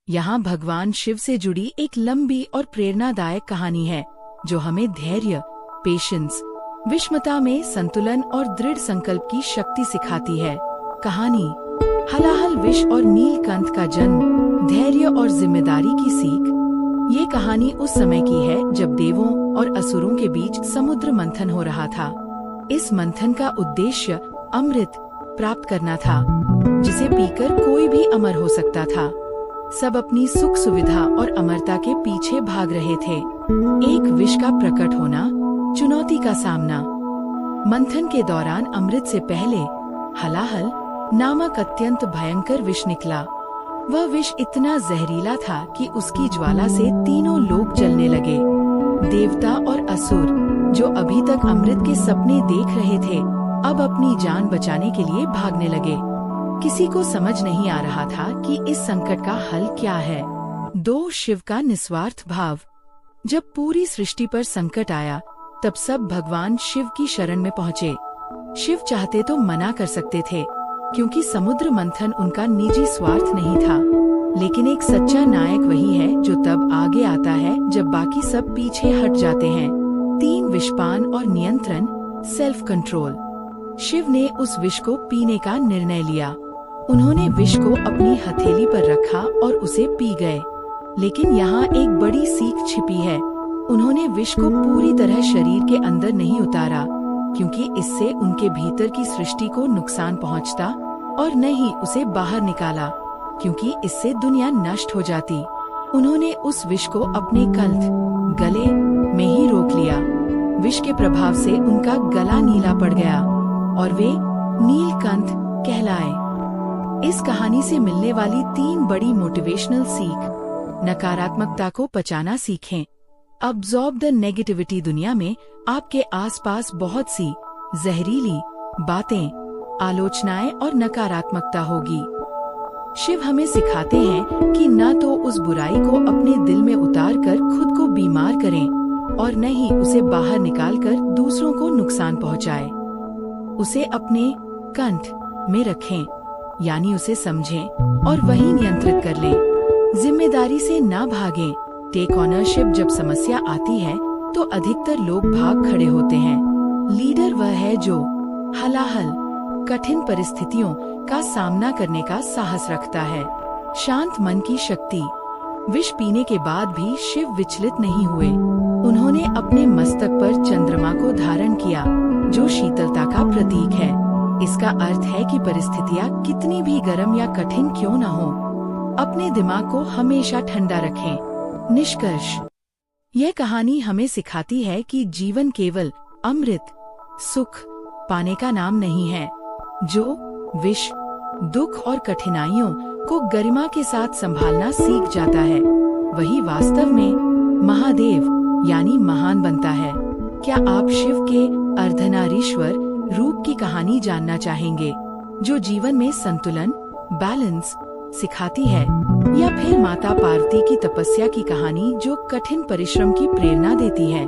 यहाँ भगवान शिव से जुड़ी एक लंबी और प्रेरणादायक कहानी है जो हमें धैर्य, पेशेंस, विषमता में संतुलन और दृढ़ संकल्प की शक्ति सिखाती है। कहानी हलाहल विष और नीलकंठ का जन्म, धैर्य और जिम्मेदारी की सीख। ये कहानी उस समय की है जब देवों और असुरों के बीच समुद्र मंथन हो रहा था। इस मंथन का उद्देश्य अमृत प्राप्त करना था, जिसे पीकर कोई भी अमर हो सकता था। सब अपनी सुख सुविधा और अमरता के पीछे भाग रहे थे। एक विष का प्रकट होना, चुनौती का सामना। मंथन के दौरान अमृत से पहले हलाहल नामक अत्यंत भयंकर विष निकला। वह विष इतना जहरीला था कि उसकी ज्वाला से तीनों लोग जलने लगे। देवता और असुर, जो अभी तक अमृत के सपने देख रहे थे, अब अपनी जान बचाने के लिए भागने लगे। किसी को समझ नहीं आ रहा था कि इस संकट का हल क्या है। 2 शिव का निस्वार्थ भाव। जब पूरी सृष्टि पर संकट आया, तब सब भगवान शिव की शरण में पहुँचे। शिव चाहते तो मना कर सकते थे, क्योंकि समुद्र मंथन उनका निजी स्वार्थ नहीं था। लेकिन एक सच्चा नायक वही है जो तब आगे आता है जब बाकी सब पीछे हट जाते हैं। 3 विषपान और नियंत्रण, सेल्फ कंट्रोल। शिव ने उस विष को पीने का निर्णय लिया। उन्होंने विष को अपनी हथेली पर रखा और उसे पी गए। लेकिन यहाँ एक बड़ी सीख छिपी है। उन्होंने विष को पूरी तरह शरीर के अंदर नहीं उतारा, क्योंकि इससे उनके भीतर की सृष्टि को नुकसान पहुँचता, और न ही उसे बाहर निकाला, क्योंकि इससे दुनिया नष्ट हो जाती। उन्होंने उस विष को अपने कंठ, गले में ही रोक लिया। विष के प्रभाव से उनका गला नीला पड़ गया और वे नीलकंठ कहलाए। इस कहानी से मिलने वाली 3 बड़ी मोटिवेशनल सीख। नकारात्मकता को पचाना सीखें। Absorb the negativity. दुनिया में आपके आसपास बहुत सी जहरीली बातें, आलोचनाएं और नकारात्मकता होगी। शिव हमें सिखाते हैं कि न तो उस बुराई को अपने दिल में उतारकर खुद को बीमार करें, और न ही उसे बाहर निकालकर दूसरों को नुकसान पहुंचाएं। उसे अपने कंठ में रखें, यानी उसे समझें और वही नियंत्रित कर लें। जिम्मेदारी से ना भागें। Take ownership. जब समस्या आती है तो अधिकतर लोग भाग खड़े होते हैं। लीडर वह है जो हलाहल कठिन परिस्थितियों का सामना करने का साहस रखता है। शांत मन की शक्ति। विष पीने के बाद भी शिव विचलित नहीं हुए। उन्होंने अपने मस्तक पर चंद्रमा को धारण किया, जो शीतलता का प्रतीक है। इसका अर्थ है कि परिस्थितियाँ कितनी भी गर्म या कठिन क्यों न हो, अपने दिमाग को हमेशा ठंडा रखें। निष्कर्ष। यह कहानी हमें सिखाती है कि जीवन केवल अमृत, सुख पाने का नाम नहीं है। जो विष, दुख और कठिनाइयों को गरिमा के साथ संभालना सीख जाता है, वही वास्तव में महादेव यानी महान बनता है। क्या आप शिव के अर्धनारीश्वर रूप की कहानी जानना चाहेंगे, जो जीवन में संतुलन, बैलेंस सिखाती है, या फिर माता पार्वती की तपस्या की कहानी जो कठिन परिश्रम की प्रेरणा देती है?